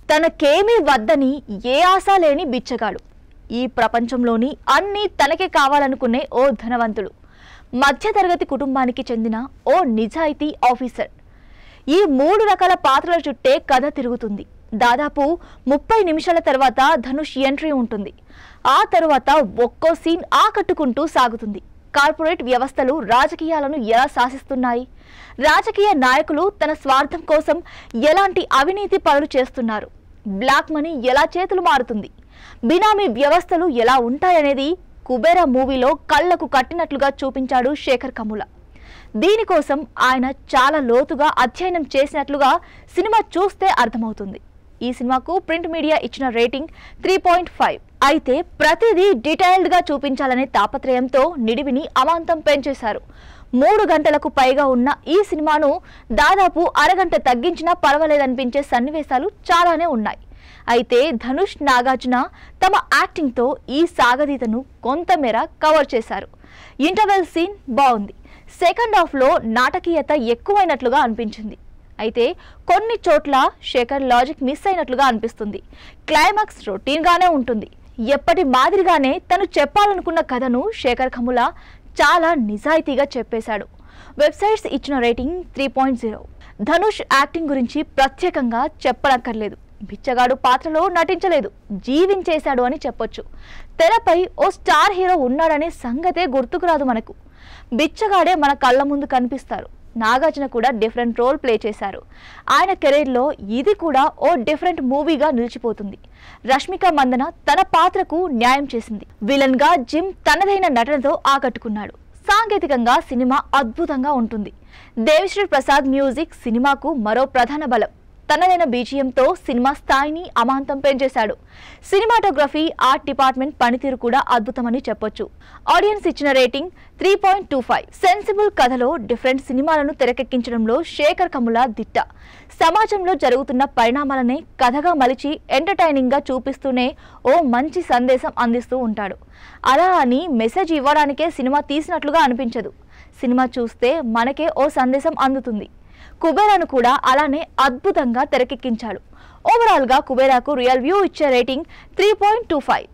తనకేమీ వద్దని ఏ ఆశ లేని బిచ్చగాడు. ఈ ప్రపంచంలోని అన్నీ తనకే కావాలనుకునే ఓ ధనవంతుడు. మధ్యతరగతి కుటుంబానికి చెందిన ఓ నిజాయితీ ఆఫీసర్. ఈ మూడు రకాల పాత్రల చుట్టే కథ తిరుగుతుంది. దాదాపు 30 నిమిషాల తర్వాత ధనుష్ ఎంట్రీ ఉంటుంది. ఆ తర్వాత ఒక్కో సీన్ ఆకట్టుకుంటూ సాగుతుంది. కార్పొరేట్ వ్యవస్థలు రాజకీయాలను ఎలా శాసిస్తున్నాయి, రాజకీయ నాయకులు తన స్వార్థం కోసం ఎలాంటి అవినీతి పనులు చేస్తున్నారు, బ్లాక్ మనీ ఎలా చేతులు మారుతుంది, బినామీ వ్యవస్థలు ఎలా ఉంటాయనేది కుబేరా మూవీలో కళ్లకు కట్టినట్లుగా చూపించాడు శేఖర్ కమ్ముల. దీనికోసం ఆయన చాలా లోతుగా అధ్యయనం చేసినట్లుగా సినిమా చూస్తే అర్థమవుతుంది. ఈ సినిమాకు ప్రింట్ మీడియా ఇచ్చిన రేటింగ్ 3.5. అయితే ప్రతిదీ డీటెయిల్డ్ గా చూపించాలనే తాపత్రయంతో నిడివిని అమాంతం పెంచేశారు. 3 గంటలకు పైగా ఉన్న ఈ సినిమాను దాదాపు అరగంట తగ్గించినా పర్వాలేదనిపించే సన్నివేశాలు చాలానే ఉన్నాయి. అయితే ధనుష్, నాగార్జున తమ యాక్టింగ్తో ఈ సాగదీతను కొంతమేర కవర్ చేశారు. ఇంటర్వెల్ సీన్ బాగుంది. సెకండ్ హాఫ్లో నాటకీయత ఎక్కువైనట్లుగా అనిపించింది. అయితే కొన్ని చోట్ల శేఖర్ లాజిక్ మిస్ అయినట్లుగా అనిపిస్తుంది. క్లైమాక్స్ రొటీన్గానే ఉంటుంది. ఎప్పటి మాదిరిగానే తను చెప్పాలనుకున్న కథను శేఖర్ కమ్ముల చాలా నిజాయితీగా చెప్పేశాడు. వెబ్సైట్స్ ఇచ్చిన రేటింగ్ 3.0. ధనుష్ యాక్టింగ్ గురించి ప్రత్యేకంగా చెప్పనక్కర్లేదు. బిచ్చగాడు పాత్రలో నటించలేదు, జీవించేశాడు అని చెప్పొచ్చు. తెరపై ఓ స్టార్ హీరో ఉన్నాడనే సంగతే గుర్తుకురాదు మనకు. బిచ్చగాడే మన కళ్ళ ముందు కనిపిస్తారు. నాగార్జున కూడా డిఫరెంట్ రోల్ ప్లే చేశారు. ఆయన కెరీర్లో ఇది కూడా ఓ డిఫరెంట్ మూవీగా నిలిచిపోతుంది. రష్మిక మందన తన పాత్రకు న్యాయం చేసింది. విలన్ గా జిమ్ తనదైన నటనతో ఆకట్టుకున్నాడు. సాంకేతికంగా సినిమా అద్భుతంగా ఉంటుంది. దేవిశ్రీ ప్రసాద్ మ్యూజిక్ సినిమాకు మరో ప్రధాన బలం. తనదైన బీజిఎంతో సినిమా స్థాయిని అమాంతం పెంచేశాడు. సినిమాటోగ్రఫీ, ఆర్ట్ డిపార్ట్మెంట్ పనితీరు కూడా అద్భుతమని చెప్పొచ్చు. ఆడియన్స్ ఇచ్చిన రేటింగ్ 3.25. సెన్సిబుల్ కథలో డిఫరెంట్ సినిమాలను తెరకెక్కించడంలో శేఖర్ కమ్ముల దిట్ట. సమాజంలో జరుగుతున్న పరిణామాలనే కథగా మలిచి ఎంటర్టైనింగ్ గా చూపిస్తూనే ఓ మంచి సందేశం అందిస్తూ ఉంటాడు. అలా అని మెసేజ్ ఇవ్వడానికే సినిమా తీసినట్లుగా అనిపించదు. సినిమా చూస్తే మనకే ఓ సందేశం అందుతుంది. కుబేరాను కూడా అలానే అద్భుతంగా తెరకెక్కించాడు. ఓవరాల్ గా కుబేరాకు రియల్ వ్యూ ఇచ్చే రేటింగ్ 3.25.